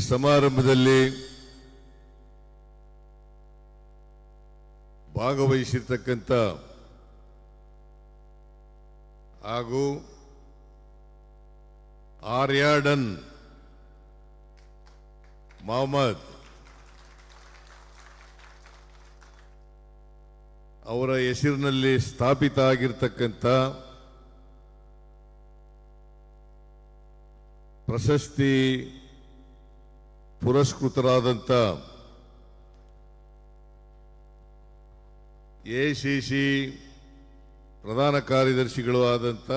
ಸಮಾರಂಭದಲ್ಲಿ ಭಾಗವಹಿಸಿರ್ತಕ್ಕಂಥ ಹಾಗೂ ಆರ್ಯಾಡನ್ ಮೊಹಮ್ಮದ್ ಅವರ ಹೆಸರಿನಲ್ಲಿ ಸ್ಥಾಪಿತ ಆಗಿರತಕ್ಕಂಥ ಪ್ರಶಸ್ತಿ ಪುರಸ್ಕೃತರಾದಂಥ ಎಐಸಿಸಿ ಪ್ರಧಾನ ಕಾರ್ಯದರ್ಶಿಗಳು ಆದಂಥ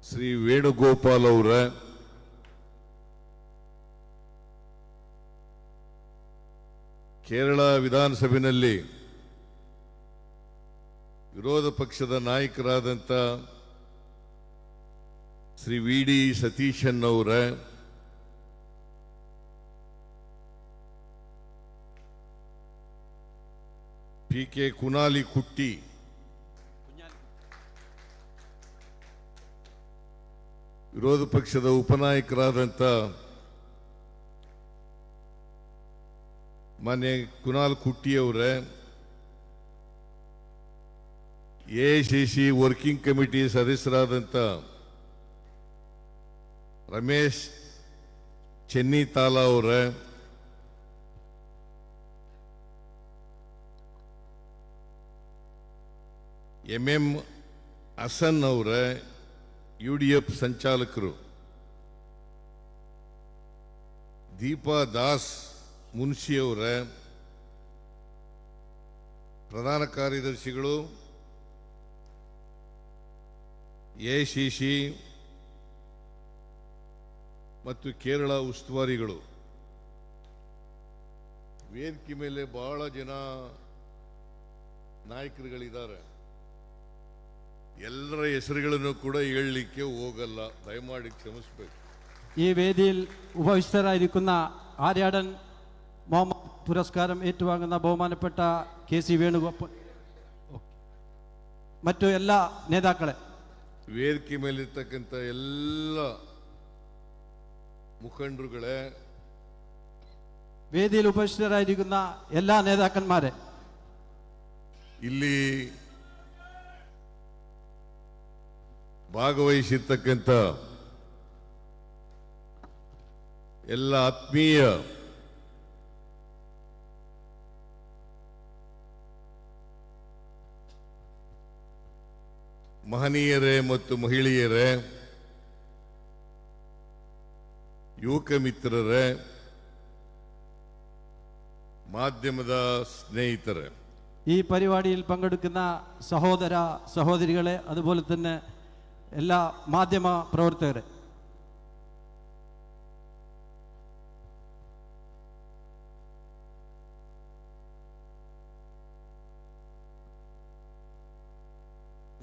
ಶ್ರೀ ವೇಣುಗೋಪಾಲ್ ಅವರ ಕೇರಳ ವಿಧಾನಸಭೆಯಲ್ಲಿ ವಿರೋಧ ಪಕ್ಷದ ನಾಯಕರಾದಂಥ ಶ್ರೀ ವಿ.ಡಿ. ಸತೀಶನ್ ಅವರ ಪಿ.ಕೆ. ಕುನಾಲಿ ಕುಟ್ಟಿ ವಿರೋಧ ಪಕ್ಷದ ಉಪನಾಯಕರಾದಂಥ ಮಾನ್ಯ ಕುನಾಲ್ ಕುಟ್ಟಿಯವರ ಎಐಸಿಸಿ ವರ್ಕಿಂಗ್ ಕಮಿಟಿ ಸದಸ್ಯರಾದಂಥ ರಮೇಶ್ ಚೆನ್ನಿತಾಲ ಅವರ ಎಂ ಹಸನ್ ಅವರ ಯುಡಿಎಫ್ ಸಂಚಾಲಕರು ದೀಪಾ ದಾಸ್ ಮುನ್ಷಿಯವರ ಪ್ರಧಾನ ಕಾರ್ಯದರ್ಶಿಗಳು ಎಐಸಿಸಿ ಮತ್ತು ಕೇರಳ ಉಸ್ತುವಾರಿಗಳು ವೇದಿಕೆ ಮೇಲೆ ಬಹಳ ಜನ ನಾಯಕರುಗಳಿದ್ದಾರೆ. ಎಲ್ಲರ ಹೆಸರುಗಳನ್ನು ಕೂಡ ಹೇಳಲಿಕ್ಕೆ ಹೋಗಲ್ಲ, ದಯಮಾಡಿ ಕ್ಷಮಿಸಬೇಕು. ഈ വേദിയിൽ ഉപവിഷ്ടരായിരിക്കുന്ന ആര്യാടൻ മുഹമ്മദ് പുരസ്കാരം ഏറ്റുവാങ്ങുന്ന ബഹുമാനപ്പെട്ട കെ.സി. വേണുഗോപാൽ മറ്റു എല്ലാ നേതാക്കളെ, ವೇದಿಕೆ ಮೇಲಿರ್ತಕ್ಕಂಥ ಎಲ್ಲ മുഖണ്ഡരുകളെ, വേദിയിൽ ഉപവിഷ്ടരായിരിക്കുന്ന എല്ലാ നേതാക്കന്മാരെ, ಇಲ್ಲಿ ಭಾಗವಹಿಸಿರ್ತಕ್ಕಂಥ ಎಲ್ಲ ಆತ್ಮೀಯ ಮಹನೀಯರೇ ಮತ್ತು ಮಹಿಳೆಯರೇ, ಯುವಕ ಮಿತ್ರರೇ, മാധ്യമದ സ്നേഹിതരെ, ഈ പരിപാടിയിൽ പങ്കെടുക്കുന്ന സഹോദര സഹോദരികളെ, അതുപോലെ തന്നെ എല്ലാ മാധ്യമ പ്രവർത്തകരെ,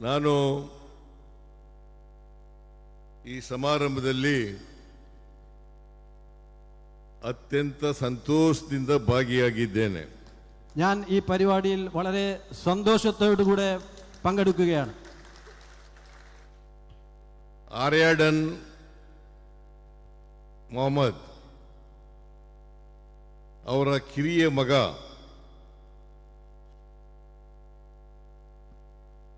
ನಾನು ಈ ಸಮಾರಂಭದಲ್ಲಿ ಅತ್ಯಂತ ಸಂತೋಷದಿಂದ ಭಾಗಿಯಾಗಿದ್ದೇನೆ. ഞാൻ ഈ പരിപാടിയിൽ വളരെ സന്തോഷത്തോടുകൂടെ പങ്കെടുക്കുകയാണ്. ಆರ್ಯಾಡನ್ ಮೊಹಮ್ಮದ್ ಅವರ ಕಿರಿಯ ಮಗ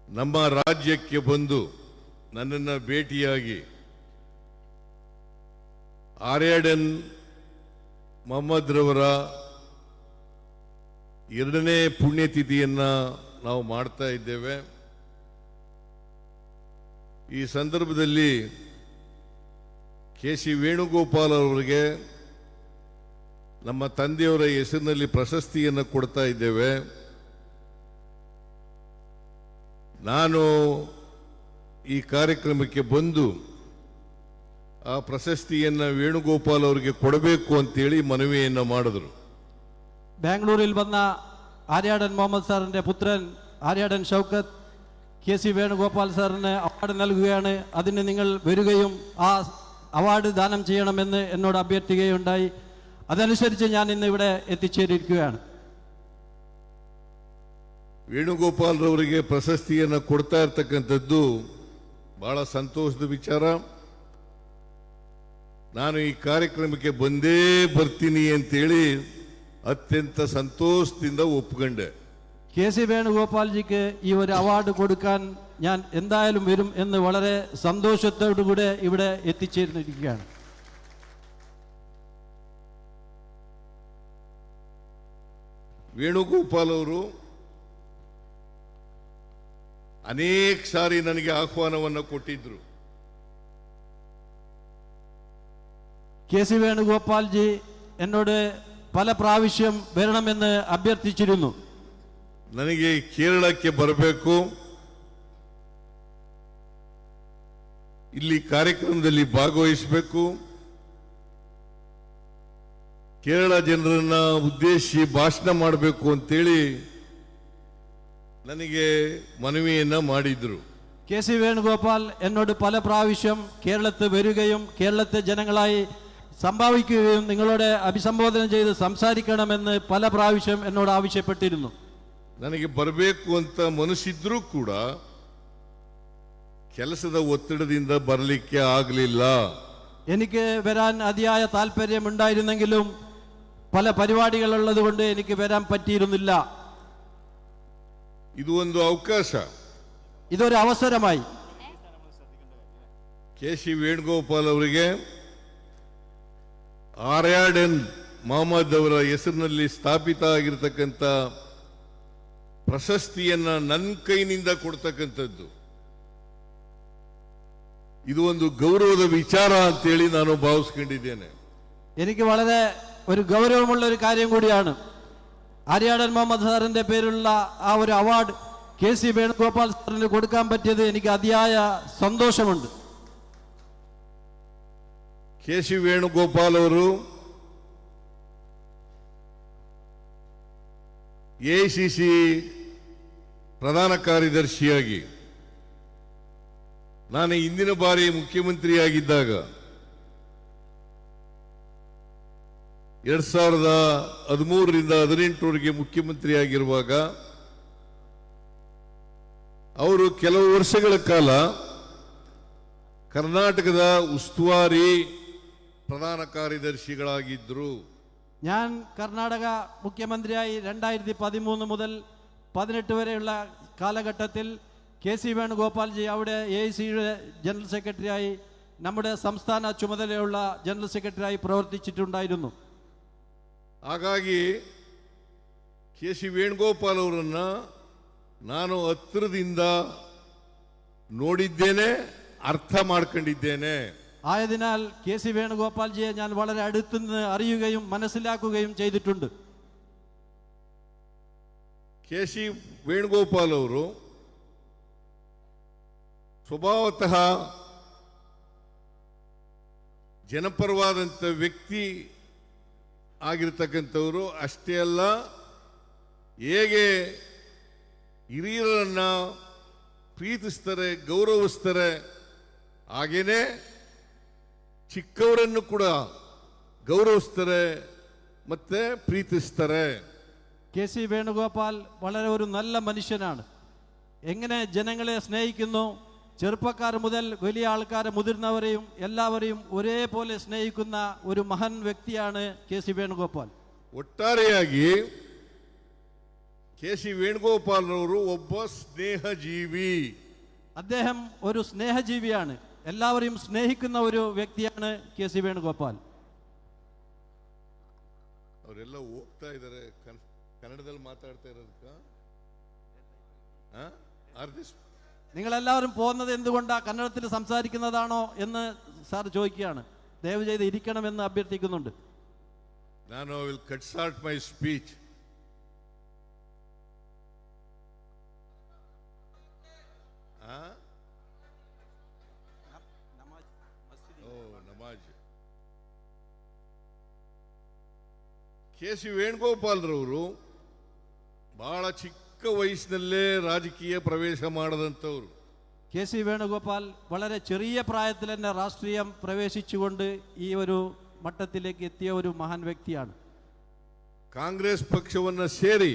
ನಮ್ಮ ರಾಜ್ಯಕ್ಕೆ ಬಂದು ನನ್ನನ್ನು ಭೇಟಿಯಾಗಿ ಆರ್ಯಾಡನ್ ಮೊಹಮ್ಮದ್ ರವರ 2ನೇ ಪುಣ್ಯತಿಥಿಯನ್ನು ನಾವು ಮಾಡ್ತಾ ಇದ್ದೇವೆ. ಈ ಸಂದರ್ಭದಲ್ಲಿ ಕೆ.ಸಿ. ವೇಣುಗೋಪಾಲ್ ಅವರಿಗೆ ನಮ್ಮ ತಂದೆಯವರ ಹೆಸರಿನಲ್ಲಿ ಪ್ರಶಸ್ತಿಯನ್ನು ಕೊಡ್ತಾ ಇದ್ದೇವೆ. ನಾನು ಈ ಕಾರ್ಯಕ್ರಮಕ್ಕೆ ಬಂದು ಆ ಪ್ರಶಸ್ತಿಯನ್ನು ವೇಣುಗೋಪಾಲ್ ಅವರಿಗೆ ಕೊಡಬೇಕು ಅಂತೇಳಿ ಮನವಿಯನ್ನು ಮಾಡಿದರು. ബാംഗ്ലൂരിൽ വന്ന ആര്യാടൻ മുഹമ്മദ് സാറിന്റെ പുത്രൻ ആര്യാടൻ ഷൗക്കത്ത് കെ.സി. വേണുഗോപാൽ സാറിന് അവാർഡ് നൽകുകയാണ്. അതിന് നിങ്ങൾ വരികയും ആ അവാർഡ് ദാനം ചെയ്യണമെന്ന് എന്നോട് അഭ്യർത്ഥിക്കുകയുണ്ടായി. അതനുസരിച്ച് ഞാൻ ഇന്ന് ഇവിടെ എത്തിച്ചേരിയിരിക്കുകയാണ്. ವೇಣುಗೋಪಾಲ್ ರವರಿಗೆ ಪ್ರಶಸ್ತಿಯನ್ನು ಕೊಡ್ತಾ ಇರತಕ್ಕಂಥದ್ದು ಬಹಳ ಸಂತೋಷದ ವಿಚಾರ. ನಾನು ಈ ಕಾರ್ಯಕ್ರಮಕ್ಕೆ ಬಂದೇ ಬರ್ತೀನಿ ಅಂತೇಳಿ അത്യന്ത സന്തോഷದಿಂದ ഒപ്പുകണ്ട് കെ.സി. വേണുഗോപാൽജിക്ക് ഈ ഒരു അവാർഡ് കൊടുക്കാൻ ഞാൻ എന്തായാലും വരും എന്ന് വളരെ സന്തോഷത്തോടുകൂടെ ഇവിടെ എത്തിച്ചേർന്നിരിക്കുകയാണ്. ವೇಣುಗೋಪಾಲ್ ಅವರು ಅನೇಕ ಸಾರಿ ನನಗೆ ಆಹ್ವಾನವನ್ನು ಕೊಟ್ಟಿದ್ರು. കെ.സി. വേണുഗോപാൽജി എന്നോട് പല പ്രാവശ്യം വരണമെന്ന് അഭ്യർത്ഥിച്ചിരുന്നു. ನನಗೆ ಕೇರಳಕ್ಕೆ ಬರಬೇಕು, ಇಲ್ಲಿ ಕಾರ್ಯಕ್ರಮದಲ್ಲಿ ಭಾಗವಹಿಸಬೇಕು, ಕೇರಳ ಜನರನ್ನ ಉದ್ದೇಶಿಸಿ ಭಾಷಣ ಮಾಡಬೇಕು ಅಂತೇಳಿ ನನಗೆ ಮನವಿಯನ್ನ ಮಾಡಿದ್ರು. കെ.സി. വേണുഗോപാൽ എന്നോട് പല പ്രാവശ്യം കേരളത്തിൽ വരികയും കേരളത്തെ ജനങ്ങളായി സംഭാവിക്കുകയും നിങ്ങളോട് അഭിസംബോധന ചെയ്ത് സംസാരിക്കണമെന്ന് പല പ്രാവശ്യം എന്നോട് ആവശ്യപ്പെട്ടിരുന്നു. ನನಗೆ ಬರಬೇಕು ಅಂತ ಮನಸ್ಸಿದ್ರೂ ಕೂಡ ಕೆಲಸದ ಒತ್ತಡದಿಂದ ಬರಲಿಕ್ಕೆ ಆಗಲಿಲ್ಲ. എനിക്ക് വരാൻ അതിയായ താല്പര്യമുണ്ടായിരുന്നെങ്കിലും പല പരിപാടികളുള്ളത് കൊണ്ട് എനിക്ക് വരാൻ പറ്റിയിരുന്നില്ല. ಇದು ಒಂದು ಅವಕಾಶ. ഇതൊരു അവസരമായി ಕೆ.ಸಿ. ವೇಣುಗೋಪಾಲ್ ಅವರಿಗೆ ಆರ್ಯಾಡನ್ ಮೊಹಮ್ಮದ್ ಅವರ ಹೆಸರಿನಲ್ಲಿ ಸ್ಥಾಪಿತ ಆಗಿರತಕ್ಕಂಥ ಪ್ರಶಸ್ತಿಯನ್ನ ನನ್ನ ಕೈನಿಂದ ಕೊಡ್ತಕ್ಕಂಥದ್ದು ಇದು ಒಂದು ಗೌರವದ ವಿಚಾರ ಅಂತೇಳಿ ನಾನು ಭಾವಿಸ್ಕೊಂಡಿದ್ದೇನೆ. എനിക്ക് വളരെ ഒരു ഗൗരവമുള്ള ഒരു കാര്യം കൂടിയാണ്. ആര്യാടൻ മുഹമ്മദ് സാറിന്റെ പേരുള്ള ആ ഒരു അവാർഡ് കെ.സി. വേണുഗോപാൽ സാറിന് കൊടുക്കാൻ പറ്റിയത് എനിക്ക് അതിയായ സന്തോഷമുണ്ട്. ಕೆ.ಸಿ. ವೇಣುಗೋಪಾಲ್ ಅವರು ಎಐಸಿಸಿ ಪ್ರಧಾನ ಕಾರ್ಯದರ್ಶಿಯಾಗಿ ನಾನು ಹಿಂದಿನ ಬಾರಿ ಮುಖ್ಯಮಂತ್ರಿಯಾಗಿದ್ದಾಗ 2013ರಿಂದ 2018ವರೆಗೆ ಮುಖ್ಯಮಂತ್ರಿಯಾಗಿರುವಾಗ ಅವರು ಕೆಲವು ವರ್ಷಗಳ ಕಾಲ ಕರ್ನಾಟಕದ ಉಸ್ತುವಾರಿ ಪ್ರಧಾನ ಕಾರ್ಯದರ್ಶಿಗಳಾಗಿದ್ದರು. ഞാൻ കർണാടക മുഖ്യമന്ത്രിയായി 2013 മുതൽ 18 വരെയുള്ള കാലഘട്ടത്തിൽ കെ.സി. വേണുഗോപാൽജി അവിടെ എ.ഐ.സിയുടെ ജനറൽ സെക്രട്ടറിയായി നമ്മുടെ സംസ്ഥാന ചുമതലയുള്ള ജനറൽ സെക്രട്ടറിയായി പ്രവർത്തിച്ചിട്ടുണ്ടായിരുന്നു. ಹಾಗಾಗಿ ಕೆ.ಸಿ. ವೇಣುಗೋಪಾಲ್ ಅವರನ್ನ ನಾನು ಹತ್ತಿರದಿಂದ ನೋಡಿದ್ದೇನೆ, ಅರ್ಥ ಮಾಡ್ಕೊಂಡಿದ್ದೇನೆ. ആയതിനാൽ കെ.സി. വേണുഗോപാൽജിയെ ഞാൻ വളരെ അടുത്തുനിന്ന് അറിയുകയും മനസ്സിലാക്കുകയും ചെയ്തിട്ടുണ്ട്. ಕೆ.ಸಿ. ವೇಣುಗೋಪಾಲ್ ಅವರು ಸ್ವಭಾವತಃ ಜನಪರವಾದಂಥ ವ್ಯಕ್ತಿ ಆಗಿರ್ತಕ್ಕಂಥವರು. ಅಷ್ಟೇ ಅಲ್ಲ, ಹೇಗೆ ಹಿರಿಯರನ್ನ ಪ್ರೀತಿಸ್ತಾರೆ, ಗೌರವಿಸ್ತಾರೆ, ಹಾಗೇನೆ ಚಿಕ್ಕವರನ್ನು ಕೂಡ ಗೌರವಿಸ್ತಾರೆ ಮತ್ತೆ ಪ್ರೀತಿಸ್ತಾರೆ. കെ.സി. വേണുഗോപാൽ വളരെ ഒരു നല്ല മനുഷ്യനാണ്. എങ്ങനെ ജനങ്ങളെ സ്നേഹിക്കുന്നു, ചെറുപ്പക്കാർ മുതൽ വലിയ ആൾക്കാരെ, മുതിർന്നവരെയും എല്ലാവരെയും ഒരേപോലെ സ്നേഹിക്കുന്ന ഒരു മഹാൻ വ്യക്തിയാണ് കെ.സി. വേണുഗോപാൽ. ಒಟ್ಟಾರೆಯಾಗಿ ಕೆ.ಸಿ. ವೇಣುಗೋಪಾಲ್ ಅವರು ಒಬ್ಬ ಸ್ನೇಹಜೀವಿ. അദ്ദേഹം ഒരു സ്നേഹജീവിയാണ്. എല്ലാവരെയും സ്നേഹിക്കുന്ന ഒരു വ്യക്തിയാണ് കെ.സി. വേണുഗോപാൽ. ಅವರೆಲ್ಲ ಹೋಗ್ತಾ ಇದ್ದಾರೆ, ಕನ್ನಡದಲ್ಲಿ ಮಾತಾಡ್ತಾ ಇರೋದಕ್ಕ നിങ്ങളെല്ലാവരും പോകുന്നത് എന്തുകൊണ്ടാ, കന്നഡത്തിൽ സംസാരിക്കുന്നതാണോ എന്ന് സാർ ചോദിക്കുകയാണ്. ദയവ് ചെയ്ത് ഇരിക്കണമെന്ന് അഭ്യർത്ഥിക്കുന്നുണ്ട്. ನಾನು will cut short my speech. ನಮಾಜ್. ಕೆ.ಸಿ. ವೇಣುಗೋಪಾಲ್ ರವರು ಬಹಳ ಚಿಕ್ಕ ವಯಸ್ಸಿನಲ್ಲೇ ರಾಜಕೀಯ ಪ್ರವೇಶ ಮಾಡದಂತವರು. കെ.സി. വേണുഗോപാൽ വളരെ ചെറിയ പ്രായത്തിൽ തന്നെ രാഷ്ട്രീയം പ്രവേശിച്ചുകൊണ്ട് ഈ ഒരു മട്ടത്തിലേക്ക് എത്തിയ ഒരു മഹാൻ വ്യക്തിയാണ്. ಕಾಂಗ್ರೆಸ್ ಪಕ್ಷವನ್ನು ಸೇರಿ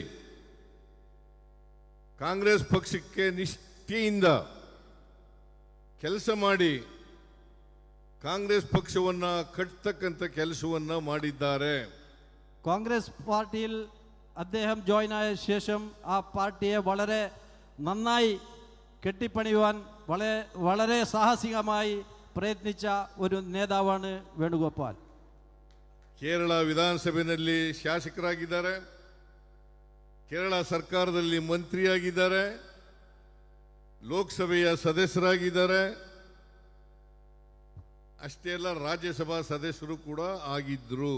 ಕಾಂಗ್ರೆಸ್ ಪಕ್ಷಕ್ಕೆ ನಿಷ್ಠೆಯಿಂದ ಕೆಲಸ ಮಾಡಿ ಕಾಂಗ್ರೆಸ್ ಪಕ್ಷವನ್ನ ಕಟ್ಟತಕ್ಕಂಥ ಕೆಲಸವನ್ನ ಮಾಡಿದ್ದಾರೆ. കോൺഗ്രസ് പാർട്ടിയിൽ അദ്ദേഹം ജോയിൻ ആയ ശേഷം ആ പാർട്ടിയെ വളരെ നന്നായി കെട്ടിപ്പണിയുവാൻ വളരെ സാഹസികമായി പ്രയത്നിച്ച ഒരു നേതാവാണ് വേണുഗോപാൽ. ಕೇರಳ ವಿಧಾನಸಭೆಯಲ್ಲಿ ಶಾಸಕರಾಗಿದ್ದಾರೆ, ಕೇರಳ ಸರ್ಕಾರದಲ್ಲಿ ಮಂತ್ರಿಯಾಗಿದ್ದಾರೆ, ಲೋಕಸಭೆಯ ಸದಸ್ಯರಾಗಿದ್ದಾರೆ, ಅಷ್ಟೇ ಅಲ್ಲ ರಾಜ್ಯಸಭಾ ಸದಸ್ಯರು ಕೂಡ ಆಗಿದ್ರು.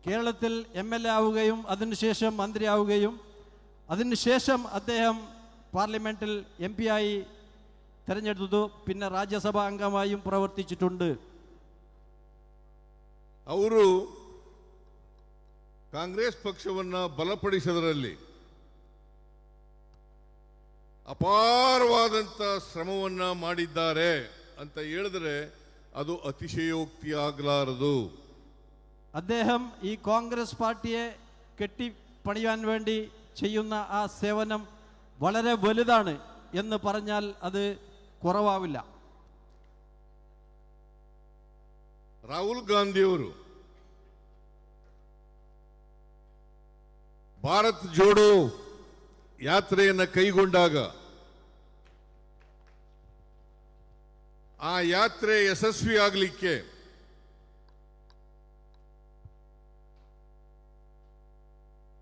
കേരളത്തിൽ MLA ആവുകയും അതിനുശേഷം മന്ത്രിയാവുകയും അതിനുശേഷം അദ്ദേഹം പാർലമെന്റിൽ MP ആയി തെരഞ്ഞെടുത്തു. പിന്നെ രാജ്യസഭാ അംഗമായും പ്രവർത്തിച്ചിട്ടുണ്ട്. ಅವರು ಕಾಂಗ್ರೆಸ್ ಪಕ್ಷವನ್ನ ಬಲಪಡಿಸೋದರಲ್ಲಿ ಅಪಾರವಾದಂಥ ಶ್ರಮವನ್ನ ಮಾಡಿದ್ದಾರೆ ಅಂತ ಹೇಳಿದ್ರೆ ಅದು ಅತಿಶಯೋಕ್ತಿ ಆಗಲಾರದು. അദ്ദേഹം ഈ കോൺഗ്രസ് പാർട്ടിയെ കെട്ടിപ്പണിയാൻ വേണ്ടി ചെയ്യുന്ന ആ സേവനം വളരെ വലുതാണ് എന്ന് പറഞ്ഞാൽ അത് കുറവാവില്ല. ರಾಹುಲ್ ಗಾಂಧಿಯವರು ಭಾರತ್ ಜೋಡೋ ಯಾತ್ರೆಯನ್ನು ಕೈಗೊಂಡಾಗ ಆ ಯಾತ್ರೆ ಯಶಸ್ವಿ ಆಗಲಿಕ್ಕೆ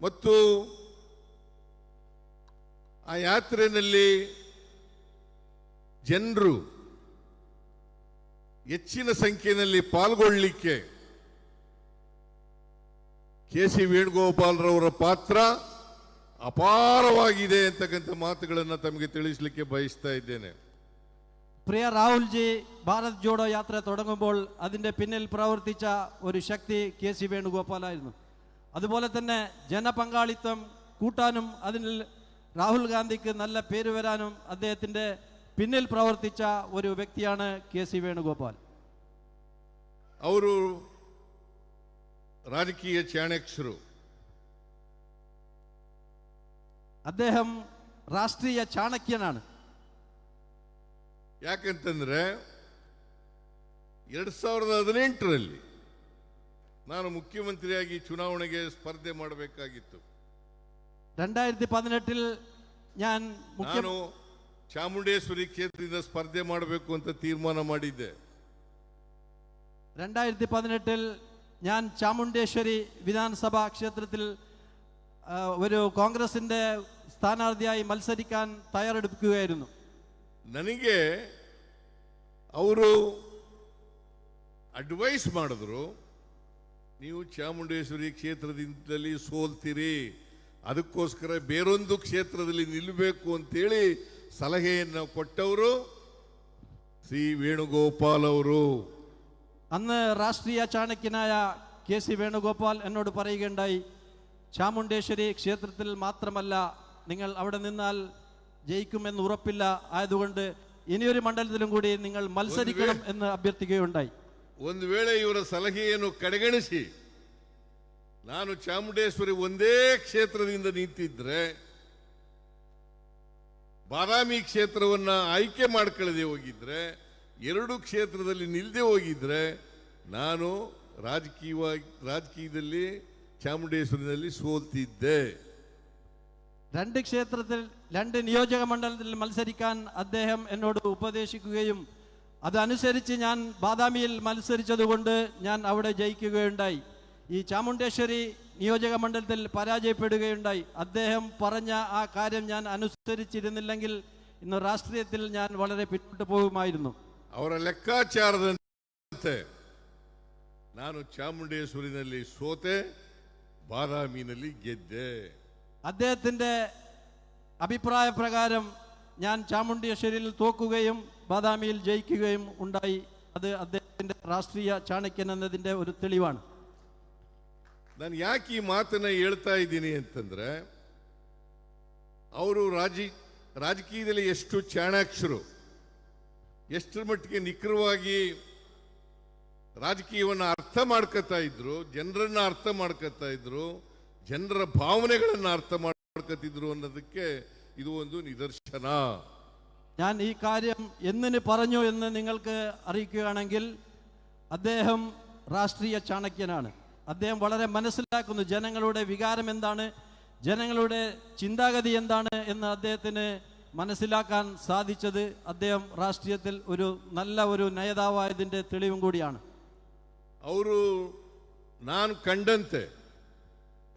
ಮತ್ತು ಆ ಯಾತ್ರೆಯಲ್ಲಿ ಜನರು ಹೆಚ್ಚಿನ ಸಂಖ್ಯೆಯಲ್ಲಿ ಪಾಲ್ಗೊಳ್ಳಲಿಕ್ಕೆ ಕೆ.ಸಿ. ವೇಣುಗೋಪಾಲ್ರವರ ಪಾತ್ರ ಅಪಾರವಾಗಿದೆ ಅಂತಕ್ಕಂಥ ಮಾತುಗಳನ್ನು ತಮಗೆ ತಿಳಿಸಲಿಕ್ಕೆ ಬಯಸ್ತಾ ಇದ್ದೇನೆ. പ്രിയ രാഹുൽജി, ഭാരത് ജോഡോ യാത്ര തുടങ്ങുമ്പോൾ അതിൻ്റെ പിന്നിൽ പ്രവർത്തിച്ച ഒരു ശക്തി KC വേണുഗോപാലായിരുന്നു. അതുപോലെ തന്നെ ജനപങ്കാളിത്തം കൂട്ടാനും അതിൽ രാഹുൽ ഗാന്ധിക്ക് നല്ല പേര് വരാനും അദ്ദേഹത്തിൻ്റെ പിന്നിൽ പ്രവർത്തിച്ച ഒരു വ്യക്തിയാണ് KC വേണുഗോപാൽ. ಅವರು ರಾಜಕೀಯ ಚಾಣಕ್ಯರು. അദ്ദേഹം ರಾಷ್ಟ್ರೀಯ ಚಾಣಕ್ಯನಾണ്. ಯಾಕಂತಂದ್ರೆ 2018ರಲ್ಲಿ ನಾನು ಮುಖ್ಯಮಂತ್ರಿಯಾಗಿ ಚುನಾವಣೆಗೆ ಸ್ಪರ್ಧೆ ಮಾಡಬೇಕಾಗಿತ್ತು. 2018 ഞാൻ ನಾನು ಚಾಮುಂಡೇಶ್ವರಿ ಕ್ಷೇತ್ರದಿಂದ ಸ್ಪರ್ಧೆ ಮಾಡಬೇಕು ಅಂತ ತೀರ್ಮಾನ ಮಾಡಿದ್ದೆ. 2018 ഞാൻ ചാമുണ്ടേശ്വരി വിധാനസഭാ ക്ഷേത്രത്തിൽ ഒരു കോൺഗ്രസിന്റെ സ്ഥാനാർത്ഥിയായി മത്സരിക്കാൻ തയ്യാറെടുക്കുകയായിരുന്നു. ನನಗೆ ಅವರು ಅಡ್ವೈಸ್ ಮಾಡಿದ್ರು, ನೀವು ಚಾಮುಂಡೇಶ್ವರಿ ಕ್ಷೇತ್ರದಿಂದಲೇ ಸೋಲ್ತೀರಿ, ಅದಕ್ಕೋಸ್ಕರ ಬೇರೊಂದು ಕ್ಷೇತ್ರದಲ್ಲಿ ನಿಲ್ಲಬೇಕು ಅಂತೇಳಿ സലഹയെന്ന് കൊട്ടവരു ശ്രീ വേണുഗോപാൽ ಅವರು. അന്ന് രാഷ്ട്രീയ ചാണക്യനായ KC വേണുഗോപാൽ എന്നോട് പറയുകയുണ്ടായി, ചാമുണ്ടേശ്വരി ക്ഷേത്രത്തിൽ മാത്രമല്ല, നിങ്ങൾ അവിടെ നിന്നാൽ ജയിക്കുമെന്ന് ഉറപ്പില്ല, ആയതുകൊണ്ട് ഇനിയൊരു മണ്ഡലത്തിലും കൂടി നിങ്ങൾ മത്സരിക്കണം എന്ന് അഭ്യർത്ഥിക്കുകയുണ്ടായി. ಒಂದು ವೇಳೆ ಇವರ ಸಲಹೆಯನ್ನು ಕಡೆಗಣಿಸಿ ನಾನು ಚಾಮುಂಡೇಶ್ವರಿ ಒಂದೇ ಕ್ಷೇತ್ರದಿಂದ ನಿಂತಿದ್ರೆ, ಬಾದಾಮಿ ಕ್ಷೇತ್ರವನ್ನ ಆಯ್ಕೆ ಮಾಡ್ಕೊಳ್ಳದೆ ಹೋಗಿದ್ರೆ, ಎರಡು ಕ್ಷೇತ್ರದಲ್ಲಿ ನಿಲ್ಲದೆ ಹೋಗಿದ್ರೆ ನಾನು ರಾಜಕೀಯದಲ್ಲಿ ಚಾಮುಂಡೇಶ್ವರಿನಲ್ಲಿ സോൽത്തിದ್ದೆ. രണ്ട് ക്ഷേത്രത്തിൽ 2 നിയോജക മണ്ഡലത്തിൽ മത്സരിക്കാൻ അദ്ദേഹം എന്നോട് ഉപദേശിക്കുകയും അതനുസരിച്ച് ഞാൻ ബാദാമിയിൽ മത്സരിച്ചതുകൊണ്ട് ഞാൻ അവിടെ ജയിക്കുകയുണ്ടായി. ഈ ചാമുണ്ടേശ്വരി നിയോജക മണ്ഡലത്തിൽ പരാജയപ്പെടുകയുണ്ടായി. അദ്ദേഹം പറഞ്ഞ ആ കാര്യം ഞാൻ അനുസരിച്ചിരുന്നില്ലെങ്കിൽ ഇന്ന് രാഷ്ട്രീയത്തിൽ ഞാൻ വളരെ പിന്നോട്ട് പോകുമായിരുന്നു. ಅವರ ಲೆಕ್ಕಾಚಾರದಂತೆ ನಾನು ಚಾಮುಂಡೇಶ್ವರಿನಲ್ಲಿ ಸೋತೆ, ಬಾದಾಮಿನಲ್ಲಿ ಗೆದ್ದೆ. അദ്ദേഹത്തിന്റെ അഭിപ്രായ പ്രകാരം ഞാൻ ചാമുണ്ടേശ്വരിയിൽ തോക്കുകയും ബാദാമിയിൽ ജയിക്കുകയും ഉണ്ടായി. അത് അദ്ദേഹത്തിന്റെ രാഷ്ട്രീയ ചാണക്യൻ എന്നതിന്റെ ഒരു തെളിവാണ്. ನಾನು ಯಾಕೆ ಈ ಮಾತನ್ನ ಹೇಳ್ತಾ ಇದ್ದೀನಿ ಅಂತಂದ್ರೆ, ಅವರು ರಾಜಕೀಯದಲ್ಲಿ ಎಷ್ಟು ಚಾಣಾಕ್ಷರು, ಎಷ್ಟರ ಮಟ್ಟಿಗೆ ನಿಖರವಾಗಿ ರಾಜಕೀಯವನ್ನು ಅರ್ಥ ಮಾಡ್ಕೊತಾ ಇದ್ರು, ಜನರನ್ನ ಅರ್ಥ ಮಾಡ್ಕೊತಾ ಇದ್ರು, ಜನರ ഭാവനಗಳನ್ನು അർത്ഥ ಮಾಡ್ಕೊತಿದ್ರು ಅನ್ನೋದಕ್ಕೆ ಇದು ಒಂದು ನಿದರ್ಶನ. ഞാൻ ഈ കാര്യം എന്തിന് പറഞ്ഞു എന്ന് നിങ്ങൾക്ക് അറിയിക്കുകയാണെങ്കിൽ, അദ്ദേഹം രാഷ്ട്രീയ ചാണക്യനാണ്. അദ്ദേഹം വളരെ മനസ്സിലാക്കുന്നു ജനങ്ങളുടെ വികാരം എന്താണ്, ജനങ്ങളുടെ ചിന്താഗതി എന്താണ് എന്ന് അദ്ദേഹത്തിന് മനസ്സിലാക്കാൻ സാധിച്ചത് അദ്ദേഹം രാഷ്ട്രീയത്തിൽ ഒരു നല്ല ഒരു നേതാവായതിൻ്റെ തെളിവും കൂടിയാണ്. ಅವರು ನಾನು ಕಂಡಂತೆ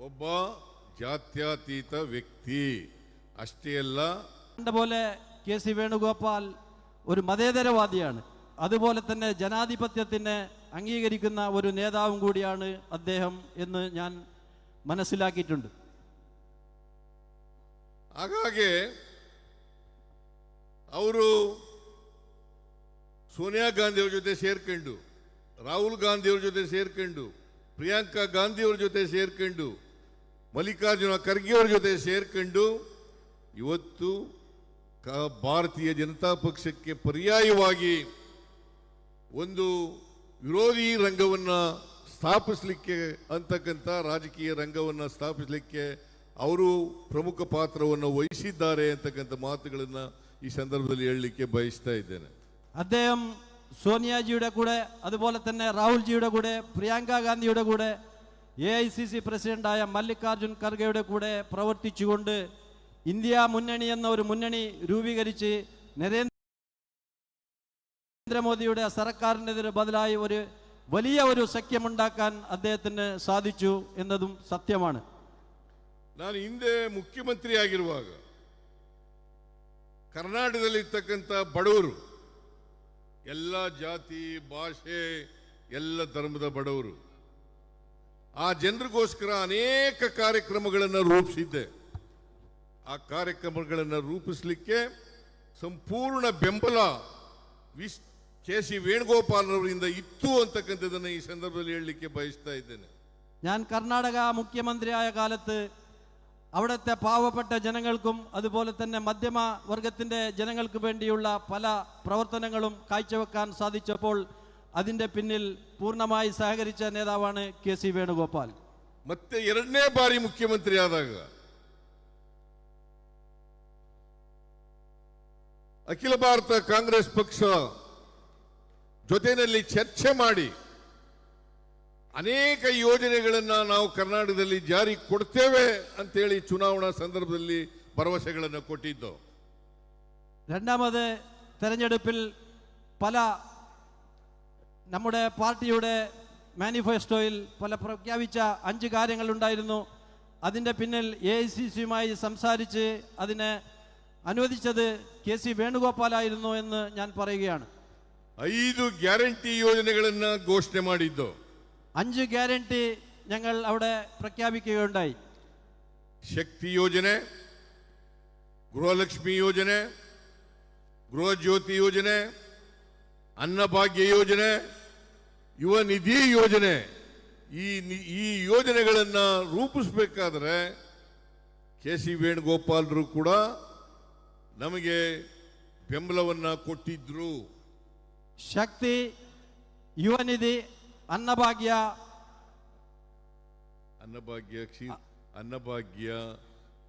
ಒಬ್ಬ ಜಾತ್ಯತೀತ ವ್ಯಕ್ತಿ ಅಷ್ಟೇ ಅಲ್ಲ, പോലെ കെ സി വേണുഗോപാൽ ഒരു മതേതരവാദിയാണ്. അതുപോലെ തന്നെ ജനാധിപത്യത്തിനെ അംഗീകരിക്കുന്ന ഒരു നേതാവും കൂടിയാണ് അദ്ദേഹം എന്ന് ഞാൻ മനസ്സിലാക്കിയിട്ടുണ്ട്. ಹಾಗಾಗಿ ಅವರು ಸೋನಿಯಾ ಗಾಂಧಿಯವ್ರ ಜೊತೆ ಸೇರ್ಕೊಂಡು, ರಾಹುಲ್ ಗಾಂಧಿಯವ್ರ ಜೊತೆ ಸೇರ್ಕೊಂಡು, ಪ್ರಿಯಾಂಕಾ ಗಾಂಧಿಯವ್ರ ಜೊತೆ ಸೇರ್ಕೊಂಡು, ಮಲ್ಲಿಕಾರ್ಜುನ ಖರ್ಗೆ ಅವ್ರ ಜೊತೆ ಸೇರ್ಕೊಂಡು ಇವತ್ತು ಭಾರತೀಯ ಜನತಾ ಪಕ್ಷಕ್ಕೆ ಪರ್ಯಾಯವಾಗಿ ಒಂದು ವಿರೋಧಿ ರಂಗವನ್ನು ಸ್ಥಾಪಿಸಲಿಕ್ಕೆ ಅಂತಕ್ಕಂಥ ರಾಜಕೀಯ ರಂಗವನ್ನು ಸ್ಥಾಪಿಸಲಿಕ್ಕೆ ಅವರು ಪ್ರಮುಖ ಪಾತ್ರವನ್ನು ವಹಿಸಿದ್ದಾರೆ ಅಂತಕ್ಕಂಥ ಮಾತುಗಳನ್ನು ಈ ಸಂದರ್ಭದಲ್ಲಿ ಹೇಳಲಿಕ್ಕೆ ಬಯಸ್ತಾ ಇದ್ದೇನೆ. അദ്ദേഹം സോണിയാജിയുടെ കൂടെ അതുപോലെ തന്നെ രാഹുൽജിയുടെ കൂടെ പ്രിയങ്ക ഗാന്ധിയുടെ കൂടെ AICC പ്രസിഡന്റായ മല്ലികാർജുൻ ഖർഗെയുടെ കൂടെ പ്രവർത്തിച്ചുകൊണ്ട് ഇന്ത്യ മുന്നണി എന്ന ഒരു മുന്നണി രൂപീകരിച്ച് നരേന്ദ്രമോദിയുടെ സർക്കാരിനെതിരെ ബദലായി ഒരു വലിയ ഒരു സഖ്യമുണ്ടാക്കാൻ അദ്ദേഹത്തിന് സാധിച്ചു എന്നതും സത്യമാണ്. ನಾನು ಹಿಂದೆ ಮುಖ್ಯಮಂತ್ರಿ ಆಗಿರುವಾಗ ಕರ್ನಾಟಕದಲ್ಲಿರ್ತಕ್ಕಂಥ ಬಡವರು, ಎಲ್ಲ ಜಾತಿ ಭಾಷೆ ಎಲ್ಲ ಧರ್ಮದ ಬಡವರು, ಆ ಜನರಿಗೋಸ್ಕರ ಅನೇಕ ಕಾರ್ಯಕ್ರಮಗಳನ್ನು ರೂಪಿಸಿದ್ದೆ. ಆ ಕಾರ್ಯಕ್ರಮಗಳನ್ನು ರೂಪಿಸಲಿಕ್ಕೆ ಸಂಪೂರ್ಣ ಬೆಂಬಲ ಕೆ.ಸಿ. ವೇಣುಗೋಪಾಲ್ ಅವರಿಂದ ಇತ್ತು ಅಂತಕ್ಕಂಥದ್ದನ್ನು ಈ ಸಂದರ್ಭದಲ್ಲಿ ಹೇಳಲಿಕ್ಕೆ ಬಯಸ್ತಾ ಇದ್ದೇನೆ. ഞാൻ കർണാടക മുഖ്യമന്ത്രിയായ കാലത്ത് അവിടുത്തെ പാവപ്പെട്ട ജനങ്ങൾക്കും അതുപോലെ തന്നെ മധ്യമ വർഗത്തിൻ്റെ ജനങ്ങൾക്ക് വേണ്ടിയുള്ള പല പ്രവർത്തനങ്ങളും കാഴ്ചവെക്കാൻ സാധിച്ചപ്പോൾ അതിൻ്റെ പിന്നിൽ പൂർണ്ണമായി സഹകരിച്ച നേതാവാണ് കെ.സി. വേണുഗോപാൽ. ಮತ್ತೆ ಎರಡನೇ ಬಾರಿ ಮುಖ್ಯಮಂತ್ರಿ ಆದಾಗ ಅಖಿಲ ಭಾರತ ಕಾಂಗ್ರೆಸ್ ಪಕ್ಷ ಜೊತೆಯಲ್ಲಿ ಚರ್ಚೆ ಮಾಡಿ ಅನೇಕ ಯೋಜನೆಗಳನ್ನು ನಾವು ಕರ್ನಾಟಕದಲ್ಲಿ ಜಾರಿ ಕೊಡ್ತೇವೆ ಅಂತೇಳಿ ಚುನಾವಣಾ ಸಂದರ್ಭದಲ್ಲಿ ಭರವಸೆಗಳನ್ನು ಕೊಟ್ಟಿದ್ದು. രണ്ടാമത് തെരഞ്ഞെടുപ്പിൽ പല നമ്മുടെ പാർട്ടിയുടെ മാനിഫെസ്റ്റോയിൽ പല പ്രഖ്യാപിച്ച 5 കാര്യങ്ങളുണ്ടായിരുന്നു. അതിൻ്റെ പിന്നിൽ AICCയുമായി സംസാരിച്ച് അതിനെ അനുവദിച്ചത് കെ.സി. വേണുഗോപാലായിരുന്നു എന്ന് ഞാൻ പറയുകയാണ്. 5 ಗ್ಯಾರಂಟಿ ಯೋಜನೆಗಳನ್ನು ಘೋಷಣೆ ಮಾಡಿದ್ದು. 5 ಗ್ಯಾರಂಟಿ ഞങ്ങൾ അവിടെ പ്രഖ്യാപിക്കുകയുണ്ടായി. ಶಕ್ತಿ ಯೋಜನೆ, ಗೃಹಲಕ್ಷ್ಮಿ ಯೋಜನೆ, ಗೃಹ ಜ್ಯೋತಿ ಯೋಜನೆ, ಅನ್ನಭಾಗ್ಯ ಯೋಜನೆ, ಯುವ ನಿಧಿ ಯೋಜನೆ. ಈ ಯೋಜನೆಗಳನ್ನು ರೂಪಿಸಬೇಕಾದ್ರೆ ಕೆ.ಸಿ. ವೇಣುಗೋಪಾಲರು ಕೂಡ ನಮಗೆ ಬೆಂಬಲವನ್ನು ಕೊಟ್ಟಿದ್ರು. ಶಕ್ತಿ, ಯುವ ನಿಧಿ, ಅನ್ನಭಾಗ್ಯ,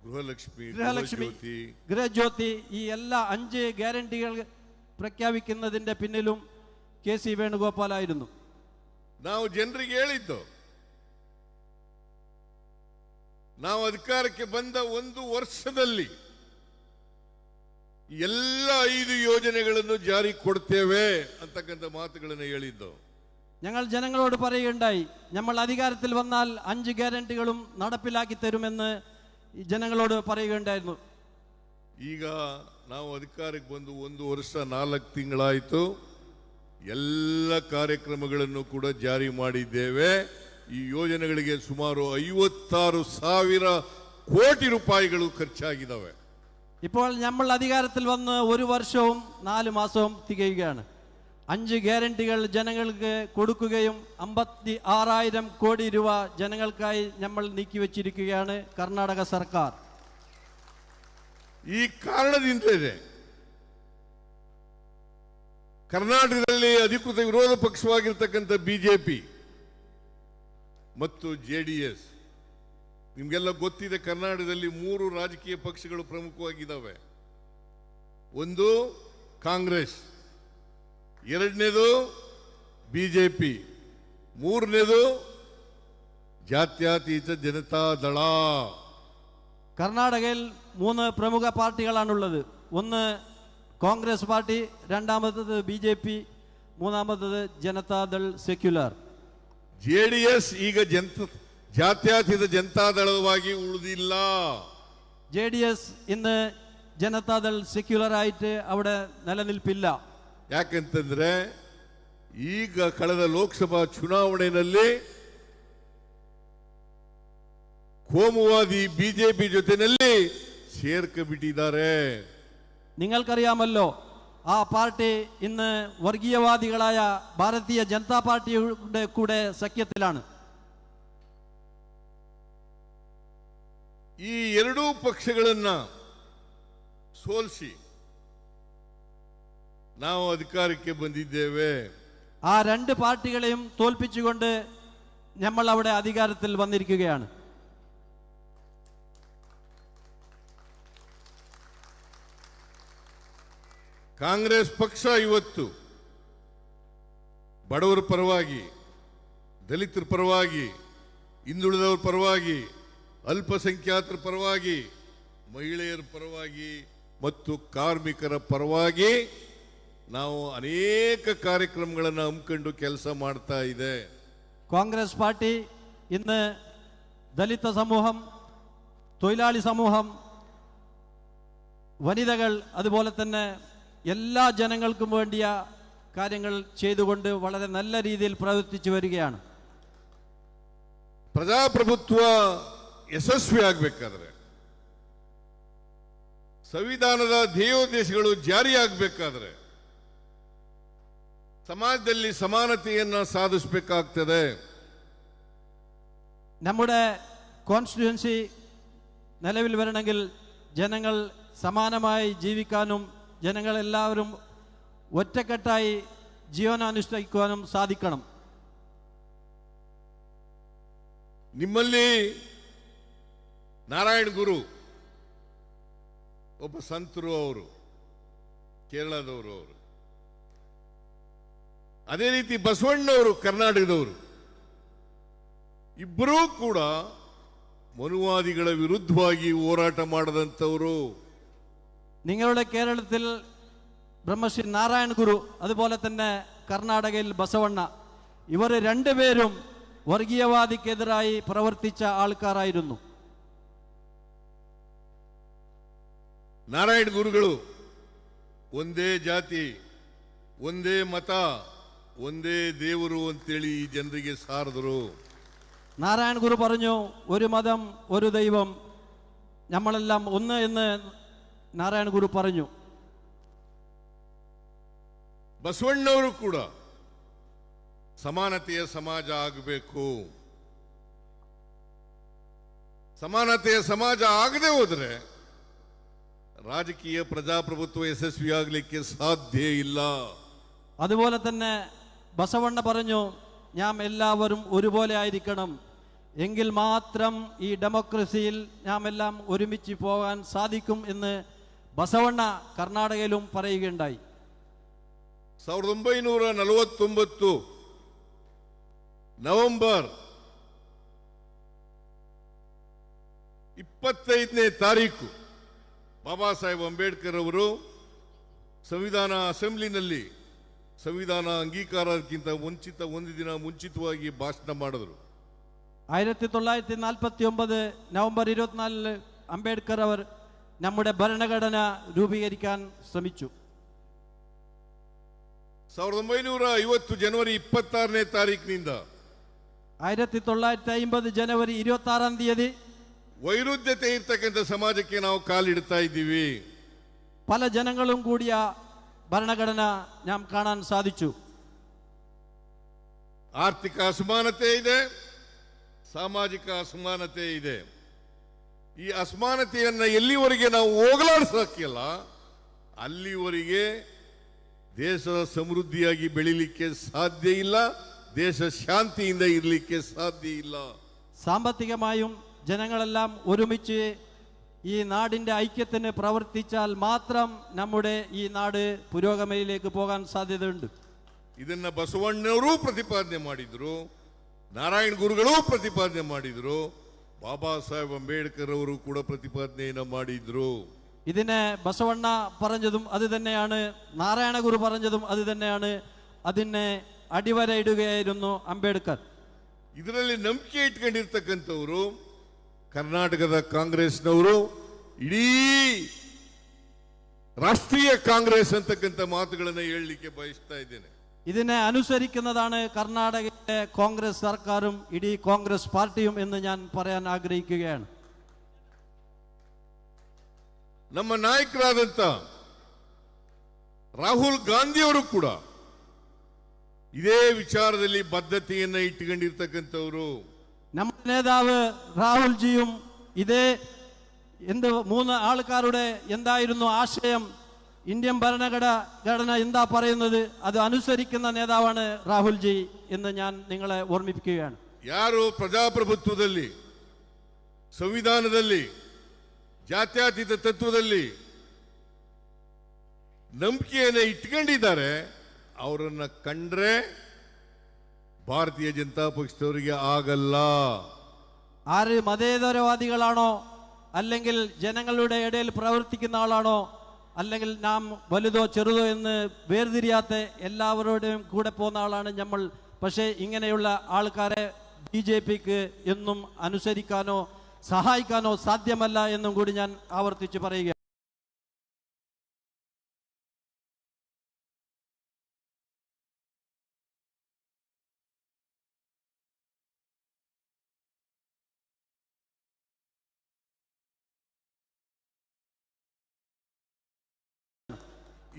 ಗೃಹಲಕ್ಷ್ಮಿ, ಗೃಹ ಜ್ಯೋತಿ ಈ ಎಲ್ಲ 5 ಗ್ಯಾರಂಟಿകൾ ಪ್ರಖ್ಯಾಪಿക്കുന്നതിൻ്റെ പിന്നിലും കെ.സി. വേണുഗോപാലായിരുന്നു. ನಾವು ಜನರಿಗೆ ಹೇಳಿದ್ದು, ನಾವು ಅಧಿಕಾರಕ್ಕೆ ಬಂದ 1 ವರ್ಷದಲ್ಲಿ ಎಲ್ಲ 5 ಯೋಜನೆಗಳನ್ನು ಜಾರಿ ಕೊಡ್ತೇವೆ ಅಂತಕ್ಕಂಥ ಮಾತುಗಳನ್ನು ಹೇಳಿದ್ದು. ഞങ്ങൾ ജനങ്ങളോട് പറയുകയുണ്ടായി, നമ്മൾ അധികാരത്തിൽ വന്നാൽ 5 ಗ್ಯಾರಂಟಿകളും നടപ്പിലാക്കി തരുമെന്ന് ജനങ്ങളോട് പറയുകയുണ്ടായിരുന്നു. ಈಗ ನಾವು ಅಧಿಕಾರಕ್ಕೆ ಬಂದು 1 ವರ್ಷ 4 ತಿಂಗಳಾಯಿತು. ಎಲ್ಲ ಕಾರ್ಯಕ್ರಮಗಳನ್ನು ಕೂಡ ಜಾರಿ ಮಾಡಿದ್ದೇವೆ. ಈ ಯೋಜನೆಗಳಿಗೆ ಸುಮಾರು 56,000 ಕೋಟಿ ರೂಪಾಯಿಗಳು ಖರ್ಚಾಗಿದ್ದಾವೆ. ഇപ്പോൾ നമ്മൾ അധികാരത്തിൽ വന്ന് 1 വർഷവും 4 മാസവും തികയുകയാണ്. 5 ഗ്യാരണ്ടികൾ ജനങ്ങൾക്ക് കൊടുക്കുകയും 56,000 കോടി രൂപ ജനങ്ങൾക്കായി നമ്മൾ നീക്കിവെച്ചിരിക്കുകയാണ് കർണാടക സർക്കാർ. ಈ ಕಾರಣದಿಂದಲೇ ಕರ್ನಾಟಕದಲ್ಲಿ ಅಧಿಕೃತ ವಿರೋಧ ಪಕ್ಷವಾಗಿರ್ತಕ್ಕಂಥ ಬಿಜೆಪಿ ಮತ್ತು JDS, ನಿಮಗೆಲ್ಲ ಗೊತ್ತಿದೆ, ಕರ್ನಾಟಕದಲ್ಲಿ 3 ರಾಜಕೀಯ ಪಕ್ಷಗಳು ಪ್ರಮುಖವಾಗಿದ್ದಾವೆ. ಒಂದು ಕಾಂಗ್ರೆಸ್, ಎರಡನೇದು ಬಿಜೆಪಿ, ಮೂರನೇದು ജാത്യാതീത ജനതാദള. കർണാടകയിൽ 3 പ്രമുഖ പാർട്ടികളാണുള്ളത്. ഒന്ന് കോൺഗ്രസ് പാർട്ടി, രണ്ടാമത്തത് BJP, മൂന്നാമത്തത് ജനതാദൾ സെക്യുലർ. JDS ಈಗ ಜಾತ್ಯಾತೀತ ಜನತಾದಳವಾಗಿ ಉಳಿದಿಲ್ಲ. JDS ഇന്ന് ജനതാദൾ സെക്യുലർ ആയിട്ട് അവിടെ നിലനിൽപ്പില്ല. ಯಾಕಂತಂದ್ರೆ ಈಗ ಕಳೆದ ಲೋಕಸಭಾ ಚುನಾವಣೆಯಲ್ಲಿ ಕೋಮುವಾದಿ ಬಿಜೆಪಿ ಜೊತೆನಲ್ಲಿ ಸೇರ್ಕೊಂಡ್ಬಿಟ್ಟಿದ್ದಾರೆ. നിങ്ങൾക്കറിയാമല്ലോ, ആ പാർട്ടി ഇന്ന് വർഗീയവാദികളായ ഭാരതീയ ജനതാ പാർട്ടിയുടെ കൂടെ സഖ്യത്തിലാണ്. ಈ ಎರಡೂ ಪಕ್ಷಗಳನ್ನ ಸೋಲಿಸಿ ನಾವು ಅಧಿಕಾರಕ್ಕೆ ಬಂದಿದ್ದೇವೆ. ആ 2 പാർട്ടികളെയും തോൽപ്പിച്ചുകൊണ്ട് നമ്മൾ അവിടെ അധികാരത്തിൽ വന്നിരിക്കുകയാണ്. ಕಾಂಗ್ರೆಸ್ ಪಕ್ಷ ಇವತ್ತು ಬಡವರ ಪರವಾಗಿ, ದಲಿತರ ಪರವಾಗಿ, ಹಿಂದುಳಿದವರ ಪರವಾಗಿ, ಅಲ್ಪಸಂಖ್ಯಾತರ ಪರವಾಗಿ, ಮಹಿಳೆಯರ ಪರವಾಗಿ ಮತ್ತು ಕಾರ್ಮಿಕರ ಪರವಾಗಿ ನಾವು ಅನೇಕ ಕಾರ್ಯಕ್ರಮಗಳನ್ನು ಹಮ್ಮಿಕೊಂಡು ಕೆಲಸ ಮಾಡ್ತಾ ಇದೆ. കോൺഗ്രസ് പാർട്ടി ഇന്ന് ദലിത സമൂഹം, തൊഴിലാളി സമൂഹം, വനിതകൾ, അതുപോലെ തന്നെ എല്ലാ ജനങ്ങൾക്കും വേണ്ടിയ കാര്യങ്ങൾ ചെയ്തുകൊണ്ട് വളരെ നല്ല രീതിയിൽ പ്രവർത്തിച്ചു വരികയാണ്. ಪ್ರಜಾಪ್ರಭುತ್ವ ಯಶಸ್ವಿ ಆಗಬೇಕಾದ್ರೆ, ಸಂವಿಧಾನದ ಧ್ಯೇಯೋದ್ದೇಶಗಳು ಜಾರಿಯಾಗಬೇಕಾದ್ರೆ സമാജದಲ್ಲಿ സമാനತೆಯನ್ನು സാധിಸಬೇಕಾಗ್ತದೆ. നമ്മുടെ കോൺസ്റ്റിറ്റ്യുവൻസി നിലവിൽ വരണമെങ്കിൽ ജനങ്ങൾ സമാനമായി ജീവിക്കാനും ജനങ്ങളെല്ലാവരും ഒറ്റക്കെട്ടായി ജീവനാനുഷ്ഠിക്കുവാനും സാധിക്കണം. ನಿಮ್ಮಲ್ಲಿ ನಾರಾಯಣ ಗುರು ಒಬ್ಬ ಸಂತರು, ಅವರು ಕೇರಳದವರು. ಅವರು ಅದೇ ರೀತಿ ಬಸವಣ್ಣವರು ಕರ್ನಾಟಕದವರು. ಇಬ್ಬರೂ ಕೂಡ ಮನುವಾದಿಗಳ ವಿರುದ್ಧವಾಗಿ ಹೋರಾಟ ಮಾಡದಂತವರು. നിങ്ങളുടെ കേരളത്തിൽ ബ്രഹ്മശ്രീ നാരായണ ഗുരു, അതുപോലെ തന്നെ കർണാടകയിൽ ബസവണ്ണ, ഇവർ രണ്ടുപേരും വർഗീയവാദിക്കെതിരായി പ്രവർത്തിച്ച ആൾക്കാരായിരുന്നു. ನಾರಾಯಣ ಗುರುಗಳು ಒಂದೇ ಜಾತಿ, ಒಂದೇ ಮತ, ಒಂದೇ ದೇವರು ಅಂತೇಳಿ ಈ ಜನರಿಗೆ ಸಾರಿದರು. നാരായണ ഗുരു പറഞ്ഞു, ഒരു മതം, ഒരു ദൈവം, നമ്മളെല്ലാം ഒന്ന് എന്ന് ನಾರಾಯಣ ಗುರು പറഞ്ഞു. ಬಸವಣ್ಣವರು ಕೂಡ ಸಮಾನತೆಯ ಸಮಾಜ ಆಗಬೇಕು. ಸಮಾನತೆಯ ಸಮಾಜ ಆಗದೆ ಹೋದರೆ ರಾಜಕೀಯ ಪ್ರಜಾಪ್ರಭುತ್ವ ಯಶಸ್ವಿಯಾಗಲಿಕ್ಕೆ ಸಾಧ್ಯ ಇಲ್ಲ. അതുപോലെ തന്നെ ബസവണ്ണ പറഞ്ഞു, നാം എല്ലാവരും ഒരുപോലെ ആയിരിക്കണം, എങ്കിൽ മാത്രം ഈ ഡെമോക്രസിയിൽ നാം എല്ലാം ഒരുമിച്ച് പോകാൻ സാധിക്കും എന്ന് ബസവണ്ണ കർണാടകയിലും പറയുകയുണ്ടായി. 1949 ನವೆಂಬರ್ 25ನೇ ತಾರೀಕು ಬಾಬಾ ಸಾಹೇಬ್ ಅಂಬೇಡ್ಕರ್ ಅವರು ಸಂವಿಧಾನ ಅಸೆಂಬ್ಲಿನಲ್ಲಿ ಸಂವಿಧಾನ ಅಂಗೀಕಾರಕ್ಕಿಂತ ಒಂದು ದಿನ ಮುಂಚಿತವಾಗಿ ಭಾಷಣ ಮಾಡಿದರು. 1949 നവംബർ 24 അംബേദ്കർ അവർ നമ്മുടെ ഭരണഘടന രൂപീകരിക്കാൻ ശ്രമിച്ചു. 1950 ಜನವರಿ 26ನೇ ತಾರೀಕಿನಿಂದ 1950 ಜನವರಿ 26 തീയതി ವೈರುಧ್ಯತೆ ಇರ್ತಕ್ಕಂಥ ಸಮಾಜಕ್ಕೆ ನಾವು ಕಾಲಿಡ್ತಾ ಇದ್ದೀವಿ. പല ജനങ്ങളും കൂടിയ ഭരണഘടന നാം കാണാൻ സാധിച്ചു. ಆರ್ಥಿಕ ಅಸಮಾನತೆ ಇದೆ, ಸಾಮಾಜಿಕ ಅಸಮಾನತೆ ಇದೆ. ಈ ಅಸಮಾನತೆಯನ್ನು ಎಲ್ಲಿವರೆಗೆ ನಾವು ಹೋಗಲಾಡಿಸೋಕ್ಕಿಲ್ಲ ಅಲ್ಲಿವರೆಗೆ ದೇಶ ಸಮೃದ್ಧಿಯಾಗಿ ಬೆಳಿಲಿಕ್ಕೆ ಸಾಧ್ಯ ಇಲ್ಲ, ದೇಶ ಶಾಂತಿಯಿಂದ ಇರಲಿಕ್ಕೆ ಸಾಧ್ಯ ಇಲ್ಲ. സാമ്പത്തികമായും ജനങ്ങളെല്ലാം ഒരുമിച്ച് ഈ നാടിൻ്റെ ഐക്യത്തിന് പ്രവർത്തിച്ചാൽ മാത്രം നമ്മുടെ ഈ നാട് പുരോഗമനയിലേക്ക് പോകാൻ സാധ്യതയുണ്ട്. ಇದನ್ನ ಬಸವಣ್ಣವರು ಪ್ರತಿಪಾದನೆ ಮಾಡಿದ್ರು, ನಾರಾಯಣ ಗುರುಗಳು ಪ್ರತಿಪಾದನೆ ಮಾಡಿದ್ರು, ಬಾಬಾ ಸಾಹೇಬ್ ಅಂಬೇಡ್ಕರ್ ಅವರು ಕೂಡ ಪ್ರತಿಪಾದನೆಯನ್ನು ಮಾಡಿದ್ರು. ഇതിനെ ബസവണ്ണ പറഞ്ഞതും അത് തന്നെയാണ്, നാരായണ ഗുരു പറഞ്ഞതും അത് തന്നെയാണ്. അതിനെ അടിവരയിടുകയായിരുന്നു അംബേദ്കർ. ಇದರಲ್ಲಿ ನಂಬಿಕೆ ಇಟ್ಕೊಂಡಿರ್ತಕ್ಕಂಥವರು ಕರ್ನಾಟಕದ ಕಾಂಗ್ರೆಸ್ನವರು, ಇಡೀ ರಾಷ್ಟ್ರೀಯ ಕಾಂಗ್ರೆಸ್ ಅಂತಕ್ಕಂಥ ಮಾತುಗಳನ್ನು ಹೇಳಲಿಕ್ಕೆ ಬಯಸ್ತಾ ಇದ್ದೇನೆ. ഇതിനെ അനുസരിക്കുന്നതാണ് കർണാടകയിലെ കോൺഗ്രസ് സർക്കാരും ഇടീ കോൺഗ്രസ് പാർട്ടിയും എന്ന് ഞാൻ പറയാൻ ആഗ്രഹിക്കുകയാണ്. ನಮ್ಮ ನಾಯಕರಾದಂತ ರಾಹುಲ್ ಗಾಂಧಿಯವರು ಕೂಡ ಇದೇ ವಿಚಾರದಲ್ಲಿ ಬದ್ಧತೆಯನ್ನ ಇಟ್ಟುಕೊಂಡಿರ್ತಕ್ಕಂಥವರು. നമ്മുടെ നേതാവ് രാഹുൽജിയും ഇതേ മൂന്ന് ആൾക്കാരുടെ എന്തായിരുന്നു ആശയം, ഇന്ത്യൻ ഭരണഘടന എന്താ പറയുന്നത്, അത് അനുസരിക്കുന്ന നേതാവാണ് രാഹുൽജി എന്ന് ഞാൻ നിങ്ങളെ ഓർമ്മിപ്പിക്കുകയാണ്. ಯಾರು ಪ್ರಜಾಪ್ರಭುತ್ವದಲ್ಲಿ, ಸಂವಿಧಾನದಲ್ಲಿ, ಜಾತ್ಯತೀತ ತತ್ವದಲ್ಲಿ ನಂಬಿಕೆಯನ್ನು ಇಟ್ಕೊಂಡಿದ್ದಾರೆ, ಅವರನ್ನ ಕಂಡ್ರೆ ಭಾರತೀಯ ಜನತಾ ಪಕ್ಷದವರಿಗೆ ಆಗಲ್ಲ. ആര് മതേതരവാദികളാണോ, അല്ലെങ്കിൽ ജനങ്ങളുടെ ഇടയിൽ പ്രവർത്തിക്കുന്ന ആളാണോ, അല്ലെങ്കിൽ നാം വലുതോ ചെറുതോ എന്ന് വേർതിരിയാത്ത എല്ലാവരുടെയും കൂടെ പോകുന്ന ആളാണ് നമ്മൾ. പക്ഷേ ഇങ്ങനെയുള്ള ആൾക്കാരെ BJPക്ക് എന്നും അനുസരിക്കാനോ സഹായിക്കാനോ സാധ്യമല്ല എന്നും കൂടി ഞാൻ ആവർത്തിച്ച് പറയുക.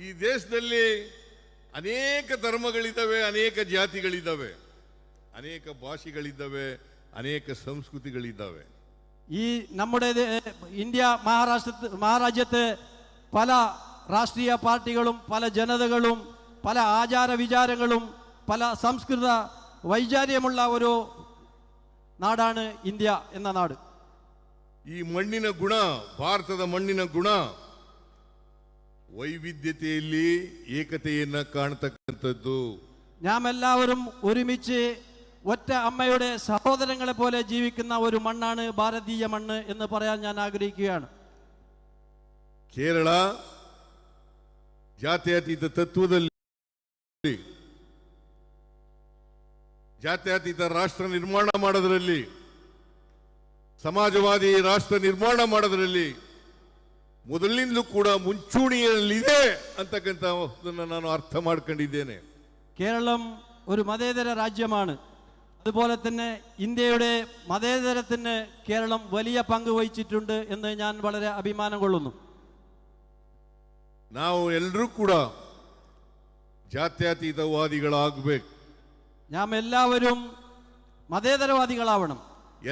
ಈ ದೇಶದಲ್ಲಿ ಅನೇಕ ಧರ್ಮಗಳಿದ್ದಾವೆ, ಅನೇಕ ಜಾತಿಗಳಿದ್ದಾವೆ, ಅನೇಕ ಭಾಷೆಗಳಿದ್ದಾವೆ, ಅನೇಕ ಸಂಸ್ಕೃತಿಗಳಿದ್ದಾವೆ. ഈ നമ്മുടെ ഇന്ത്യ മഹാരാജ്യത്ത് പല രാഷ്ട്രീയ പാർട്ടികളും പല ജനതകളും പല ആചാര വിചാരങ്ങളും പല സംസ്കൃത വൈചാര്യമുള്ള ഒരു നാടാണ് ഇന്ത്യ എന്ന നാട്. ಈ ಮಣ್ಣಿನ ಗುಣ, ಭಾರತದ ಮಣ್ಣಿನ ಗುಣ ವೈವಿಧ್ಯತೆಯಲ್ಲಿ ಏಕತೆಯನ್ನ ಕಾಣತಕ್ಕಂಥದ್ದು. നാം എല്ലാവരും ഒരുമിച്ച് ഒറ്റ അമ്മയുടെ സഹോദരങ്ങളെ പോലെ ജീവിക്കുന്ന ഒരു മണ്ണാണ് ഭാരതീയ മണ്ണ് എന്ന് പറയാൻ ഞാൻ ആഗ്രഹിക്കുകയാണ്. ಕೇರಳ ಜಾತ್ಯತೀತ ತತ್ವದಲ್ಲಿ, ಜಾತ್ಯತೀತ ರಾಷ್ಟ್ರ ನಿರ್ಮಾಣ ಮಾಡೋದ್ರಲ್ಲಿ, ಸಮಾಜವಾದಿ ರಾಷ್ಟ್ರ ನಿರ್ಮಾಣ ಮಾಡೋದ್ರಲ್ಲಿ ಮೊದಲಿನಿಂದಲೂ ಕೂಡ ಮುಂಚೂಣಿಯಲ್ಲಿದೆ ಅಂತಕ್ಕಂಥದ್ದನ್ನು ನಾನು ಅರ್ಥ ಮಾಡ್ಕೊಂಡಿದ್ದೇನೆ. കേരളം ഒരു മതേതര രാജ്യമാണ്. അതുപോലെ തന്നെ ഇന്ത്യയുടെ മതേതരത്തിന് കേരളം വലിയ പങ്ക് വഹിച്ചിട്ടുണ്ട് എന്ന് ഞാൻ വളരെ അഭിമാനം കൊള്ളുന്നു. ನಾವು ಎಲ್ಲರೂ ಕೂಡ ಜಾತ್ಯತೀತವಾದಿಗಳಾಗಬೇಕು. നാം എല്ലാവരും മതേതരവാദികളാവണം.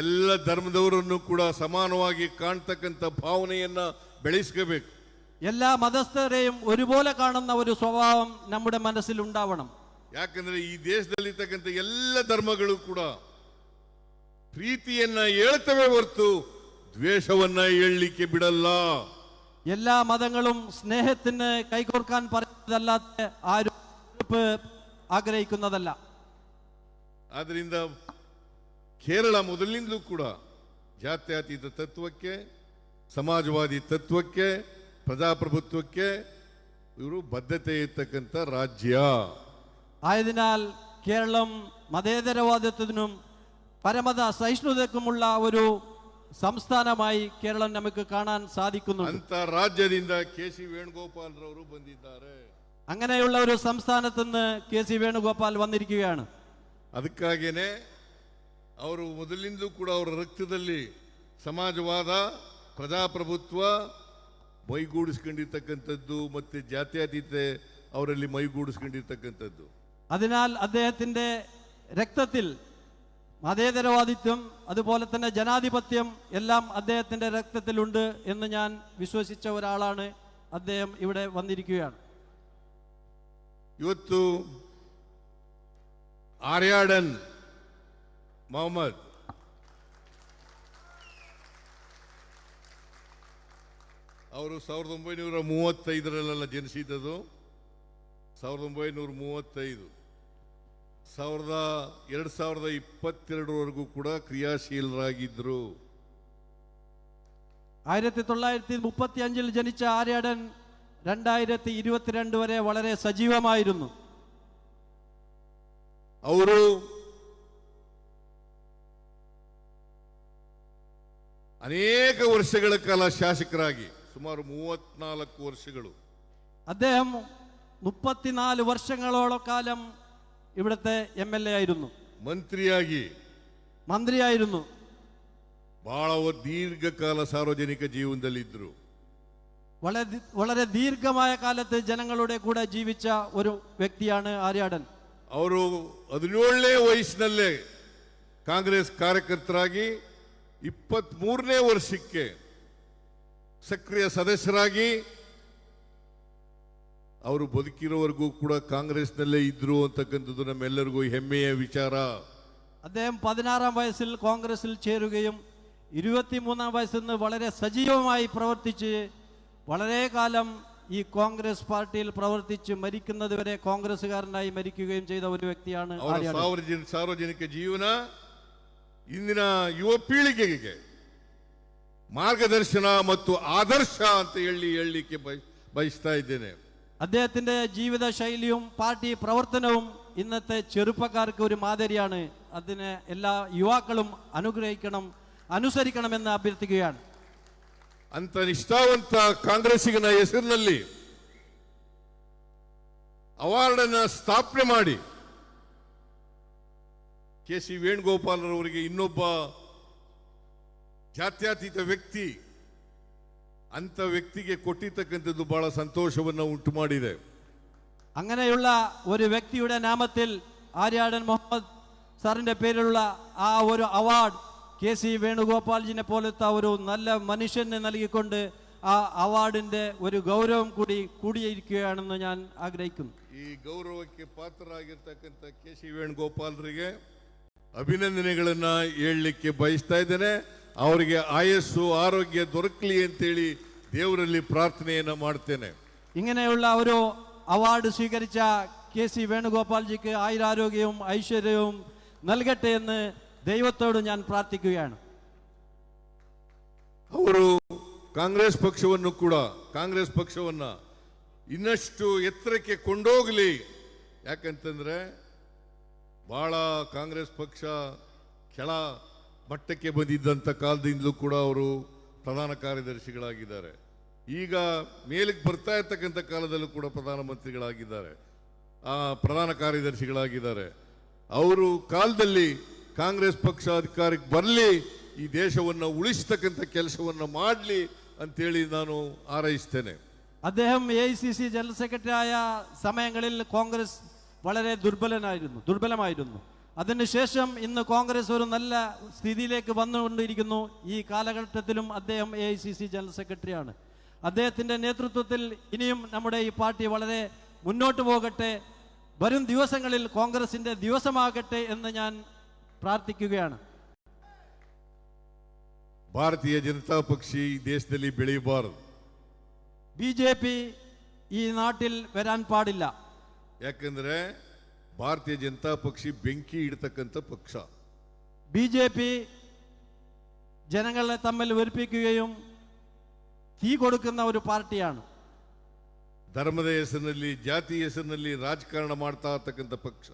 ಎಲ್ಲ ಧರ್ಮದವರನ್ನು ಕೂಡ ಸಮಾನವಾಗಿ ಕಾಣ್ತಕ್ಕಂಥ ಭಾವನೆಯನ್ನ ಬೆಳೆಸ್ಕೋಬೇಕು. എല്ലാ മതസ്ഥരെയും ഒരുപോലെ കാണുന്ന ഒരു സ്വഭാവം നമ്മുടെ മനസ്സിൽ ഉണ്ടാവണം. ಯಾಕಂದ್ರೆ ಈ ದೇಶದಲ್ಲಿರ್ತಕ್ಕಂಥ ಎಲ್ಲ ಧರ್ಮಗಳು ಕೂಡ ಪ್ರೀತಿಯನ್ನ ಹೇಳ್ತವೆ ಹೊರತು ದ್ವೇಷವನ್ನ ಹೇಳಲಿಕ್ಕೆ ಬಿಡಲ್ಲ. എല്ലാ മതങ്ങളും സ്നേഹത്തിന് കൈകോർക്കാൻ പറയുന്നതല്ലാതെ ആരും ആഗ്രഹിക്കുന്നതല്ല. ಆದ್ರಿಂದ ಕೇರಳ ಮೊದಲಿನಿಂದಲೂ ಕೂಡ ಜಾತ್ಯತೀತ ತತ್ವಕ್ಕೆ, ಸಮಾಜವಾದಿ ತತ್ವಕ್ಕೆ, ಪ್ರಜಾಪ್ರಭುತ್ವಕ್ಕೆ ಇವರು ಬದ್ಧತೆ ಇರ್ತಕ್ಕಂಥ ರಾಜ್ಯ. ആയതിനാൽ കേരളം മതേതരവാദത്തിനും പരമത സഹിഷ്ണുതക്കുമുള്ള ഒരു സംസ്ഥാനമായി കേരളം നമുക്ക് കാണാൻ സാധിക്കുന്നുണ്ട്. ಅಂತ ರಾಜ್ಯದಿಂದ KC ವೇಣುಗೋಪಾಲ್ ರವರು ಬಂದಿದ್ದಾರೆ. അങ്ങനെയുള്ള ഒരു സംസ്ഥാനത്ത് നിന്ന് KC വേണുഗോപാൽ വന്നിരിക്കുകയാണ്. ಅದಕ್ಕಾಗೇನೆ ಅವರು ಮೊದಲಿನಿಂದಲೂ ಕೂಡ ಅವರ ರಕ್ತದಲ್ಲಿ ಸಮಾಜವಾದ, ಪ್ರಜಾಪ್ರಭುತ್ವ ಮೈಗೂಡಿಸ್ಕೊಂಡಿರ್ತಕ್ಕಂಥದ್ದು ಮತ್ತೆ ಜಾತ್ಯತೀತ ಅವರಲ್ಲಿ ಮೈಗೂಡಿಸ್ಕೊಂಡಿರ್ತಕ್ಕಂಥದ್ದು. അതിനാൽ അദ്ദേഹത്തിന്റെ രക്തത്തിൽ മതേതരവാദിത്വം അതുപോലെ തന്നെ ജനാധിപത്യം എല്ലാം അദ്ദേഹത്തിന്റെ രക്തത്തിലുണ്ട് എന്ന് ഞാൻ വിശ്വസിച്ച ഒരാളാണ്. അദ്ദേഹം ഇവിടെ വന്നിരിക്കുകയാണ്. ಇವತ್ತು ಆರ್ಯಾಡನ್ ಮೊಹಮ್ಮದ್ ಅವರು 1935 ಜನಿಸಿದ್ದು. 1935 2022 ಕೂಡ ಕ್ರಿಯಾಶೀಲರಾಗಿದ್ದರು. 1935 ജനിച്ച ആര്യാടൻ 2022 വരെ വളരെ സജീവമായിരുന്നു. ಅವರು ಅನೇಕ ವರ್ಷಗಳ ಕಾಲ ಶಾಸಕರಾಗಿ ಸುಮಾರು 34 ವರ್ಷಗಳು, അദ്ദേഹം 34 വർഷങ്ങളോളം കാലം ഇവിടുത്തെ MLA ആയിരുന്നു, മന്ത്രിയായിരുന്നു. ಬಹಳ ದೀರ್ಘಕಾಲ ಸಾರ್ವಜನಿಕ ಜೀವನದಲ್ಲಿದ್ದರು. വളരെ ദീർഘമായ കാലത്ത് ജനങ്ങളുടെ കൂടെ ജീവിച്ച ഒരു വ്യക്തിയാണ് ആര്യാടൻ. ಅವರು 17ನೇ ವಯಸ್ಸಿನಲ್ಲೇ ಕಾಂಗ್ರೆಸ್ ಕಾರ್ಯಕರ್ತರಾಗಿ 23ನೇ ವರ್ಷಕ್ಕೆ ಸಕ್ರಿಯ ಸದಸ್ಯರಾಗಿ ಅವರು ಬದುಕಿರೋವರೆಗೂ ಕೂಡ ಕಾಂಗ್ರೆಸ್ನಲ್ಲೇ ಇದ್ರು ಅಂತಕ್ಕಂಥದ್ದು ನಮ್ಮೆಲ್ಲರಿಗೂ ಹೆಮ್ಮೆಯ ವಿಚಾರ. അദ്ദേഹം 16ാം വയസ്സിൽ കോൺഗ്രസിൽ ചേരുകയും 23ാം വയസ്സിൽ നിന്ന് വളരെ സജീവമായി പ്രവർത്തിച്ച് വളരെ കാലം ഈ കോൺഗ്രസ് പാർട്ടിയിൽ പ്രവർത്തിച്ച് മരിക്കുന്നത് വരെ കോൺഗ്രസ്സുകാരനായി മരിക്കുകയും ചെയ്ത ഒരു വ്യക്തിയാണ് ആര്യാടൻ. ಸಾರ್ವಜನಿಕ ಜೀವನ ಇಂದಿನ ಯುವ ಪೀಳಿಗೆಗೆ ಮಾರ್ಗದರ್ಶನ ಮತ್ತು ಆದರ್ಶ ಅಂತ ಹೇಳಲಿಕ್ಕೆ ಬಯಸ್ತಾ ಇದ್ದೇನೆ. അദ്ദേഹത്തിന്റെ ജീവിത ശൈലിയും പാർട്ടി പ്രവർത്തനവും ഇന്നത്തെ ചെറുപ്പക്കാർക്ക് ഒരു മാതരിയാണ്. അതിനെ എല്ലാ യുവാക്കളും അനുസരിക്കണമെന്ന് അഭ്യർത്ഥിക്കുകയാണ്. ಅಂತ ನಿಷ್ಠಾವಂತ ಕಾಂಗ್ರೆಸ್ಸಿಗನ ಹೆಸರಿನಲ್ಲಿ ಅವಾರ್ಡ್ ಅನ್ನು ಸ್ಥಾಪನೆ ಮಾಡಿ KC ವೇಣುಗೋಪಾಲರವರಿಗೆ ಇನ್ನೊಬ್ಬ ಜಾತ್ಯತೀತ ವ್ಯಕ್ತಿ ಅಂತ ವ್ಯಕ್ತಿಗೆ ಕೊಟ್ಟಿರ್ತಕ್ಕಂಥದ್ದು ಬಹಳ ಸಂತೋಷವನ್ನು ಉಂಟು ಮಾಡಿದೆ. അങ്ങനെയുള്ള ഒരു വ്യക്തിയുടെ നാമത്തിൽ ആര്യാടൻ മുഹമ്മദ് സാറിന്റെ പേരിലുള്ള ആ ഒരു അവാർഡ് KC വേണുഗോപാൽജിനെ പോലത്തെ ഒരു നല്ല മനുഷ്യന് നൽകിക്കൊണ്ട് ആ അവാർഡിന്റെ ഒരു ഗൗരവം കൂടിയിരിക്കുകയാണെന്ന് ഞാൻ ആഗ്രഹിക്കുന്നു. ಈ ಗೌರವಕ್ಕೆ ಪಾತ್ರರಾಗಿರ್ತಕ್ಕಂಥ KC ವೇಣುಗೋಪಾಲರಿಗೆ ಅಭಿನಂದನೆಗಳನ್ನ ಹೇಳಲಿಕ್ಕೆ ಬಯಸ್ತಾ ಇದ್ದೇನೆ. ಅವರಿಗೆ ಆಯಸ್ಸು ಆರೋಗ್ಯ ದೊರಕಲಿ ಅಂತೇಳಿ ದೇವರಲ್ಲಿ ಪ್ರಾರ್ಥನೆಯನ್ನ ಮಾಡ್ತೇನೆ. ഇങ്ങനെയുള്ള ഒരു അവാർഡ് സ്വീകരിച്ച KC വേണുഗോപാൽജിക്ക് ആയുരാരോഗ്യവും ഐശ്വര്യവും നൽകട്ടെ എന്ന് ദൈവത്തോട് ഞാൻ പ്രാർത്ഥിക്കുകയാണ്. ಅವರು ಕಾಂಗ್ರೆಸ್ ಪಕ್ಷವನ್ನ ಇನ್ನಷ್ಟು ಎತ್ತರಕ್ಕೆ ಕೊಂಡೋಗಲಿ. ಯಾಕಂತಂದ್ರೆ ಬಹಳ ಕಾಂಗ್ರೆಸ್ ಪಕ್ಷ ಕೆಳ ಮಟ್ಟಕ್ಕೆ ಬಂದಿದ್ದಂಥ ಕಾಲದಿಂದಲೂ ಕೂಡ ಅವರು ಪ್ರಧಾನ ಕಾರ್ಯದರ್ಶಿಗಳಾಗಿದ್ದಾರೆ. ಈಗ ಮೇಲಕ್ಕೆ ಬರ್ತಾ ಇರ್ತಕ್ಕಂಥ ಕಾಲದಲ್ಲೂ ಕೂಡ ಪ್ರಧಾನಮಂತ್ರಿಗಳಾಗಿದ್ದಾರೆ, ಪ್ರಧಾನ ಕಾರ್ಯದರ್ಶಿಗಳಾಗಿದ್ದಾರೆ. ಅವರು ಕಾಲದಲ್ಲಿ ಕಾಂಗ್ರೆಸ್ ಪಕ್ಷ ಅಧಿಕಾರಕ್ಕೆ ಬರಲಿ, ಈ ದೇಶವನ್ನು ಉಳಿಸ್ತಕ್ಕಂಥ ಕೆಲಸವನ್ನು ಮಾಡಲಿ ಅಂತೇಳಿ ನಾನು ಹಾರೈಸ್ತೇನೆ. അദ്ദേഹം AICC ജനറൽ സെക്രട്ടറി ആയ സമയങ്ങളിൽ കോൺഗ്രസ് വളരെ ദുർബലമായിരുന്നു. അതിനുശേഷം ഇന്ന് കോൺഗ്രസ് ഒരു നല്ല സ്ഥിതിയിലേക്ക് വന്നുകൊണ്ടിരിക്കുന്നു. ഈ കാലഘട്ടത്തിലും അദ്ദേഹം AICC ജനറൽ സെക്രട്ടറിയാണ്. അദ്ദേഹത്തിന്റെ നേതൃത്വത്തിൽ ഇനിയും നമ്മുടെ ഈ പാർട്ടി വളരെ മുന്നോട്ട് പോകട്ടെ, വരും ദിവസങ്ങളിൽ കോൺഗ്രസിന്റെ ദിവസമാകട്ടെ എന്ന് ഞാൻ പ്രാർത്ഥിക്കുകയാണ്. ಭಾರತೀಯ ಜನತಾ ಪಕ್ಷ ಈ ದೇಶದಲ್ಲಿ ಬೆಳೆಯಬಾರದು. BJP ಈ ನಾട്ടിൽ വരാൻ പാടില്ല. ಯಾಕಂದ್ರೆ ಭಾರತೀಯ ಜನತಾ ಪಕ್ಷ ಬೆಂಕಿ ಇಡತಕ್ಕಂಥ ಪಕ್ಷ. BJP ജനങ്ങളെ തമ്മിൽ വെറുപ്പിക്കുകയും തീ കൊടുക്കുന്ന ഒരു പാർട്ടിയാണ്. ಧರ್ಮದ ಹೆಸರಿನಲ್ಲಿ ಜಾತಿ ಹೆಸರಿನಲ್ಲಿ ರಾಜಕಾರಣ ಮಾಡ್ತಾ ಇರ್ತಕ್ಕಂಥ ಪಕ್ಷ.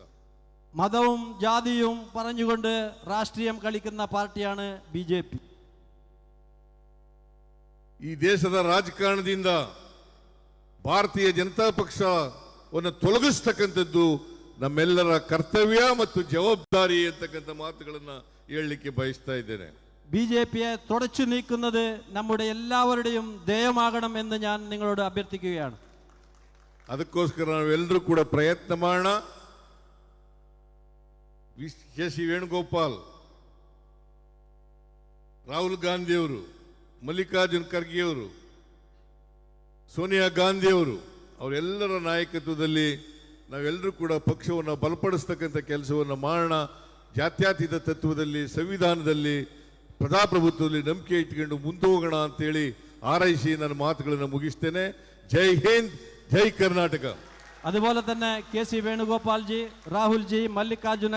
മതവും ജാതിയും പറഞ്ഞുകൊണ്ട് രാഷ്ട്രീയം കളിക്കുന്ന ಪಾರ್ಟಿയാണ് BJP. ಈ ದೇಶದ ರಾಜಕಾರಣದಿಂದ ಭಾರತೀಯ ಜನತಾ ಪಕ್ಷವನ್ನು ತೊಲಗಿಸ್ತಕ್ಕಂಥದ್ದು ನಮ್ಮೆಲ್ಲರ ಕರ್ತವ್ಯ ಮತ್ತು ಜವಾಬ್ದಾರಿ ಅಂತಕ್ಕಂಥ ಮಾತುಗಳನ್ನು ಹೇಳಲಿಕ್ಕೆ ಬಯಸ್ತಾ ಇದ್ದೇನೆ. BJPയെ തുടച്ചു നീക്കുന്നത് നമ്മുടെ എല്ലാവരുടെയും ಧ್ಯೇಯമാകണം എന്ന് ഞാൻ നിങ്ങളോട് അഭ്യർത്ഥിക്കുകയാണ്. ಅದಕ್ಕೋಸ್ಕರ ನಾವೆಲ್ಲರೂ ಕೂಡ ಪ್ರಯತ್ನ ಮಾಡೋಣ. KC ವೇಣುಗೋಪಾಲ್, ರಾಹುಲ್ ಗಾಂಧಿಯವರು, ಮಲ್ಲಿಕಾರ್ಜುನ್ ಖರ್ಗೆಯವರು, ಸೋನಿಯಾ ಗಾಂಧಿಯವರು ಅವರೆಲ್ಲರ ನಾಯಕತ್ವದಲ್ಲಿ ನಾವೆಲ್ಲರೂ ಕೂಡ ಪಕ್ಷವನ್ನು ಬಲಪಡಿಸ್ತಕ್ಕಂಥ ಕೆಲಸವನ್ನು ಮಾಡೋಣ. ಜಾತ್ಯತೀತ ತತ್ವದಲ್ಲಿ, ಸಂವಿಧಾನದಲ್ಲಿ, ಪ್ರಜಾಪ್ರಭುತ್ವದಲ್ಲಿ ನಂಬಿಕೆ ಇಟ್ಕೊಂಡು ಮುಂದೆ ಹೋಗೋಣ ಅಂತೇಳಿ ಹಾರೈಸಿ ನನ್ನ ಮಾತುಗಳನ್ನು ಮುಗಿಸ್ತೇನೆ. ಜೈ ಹಿಂದ್, ಜೈ ಕರ್ನಾಟಕ. അതുപോലെ തന്നെ കെ സി വേണുഗോപാൽജി, രാഹുൽജി, മല്ലികാർജുന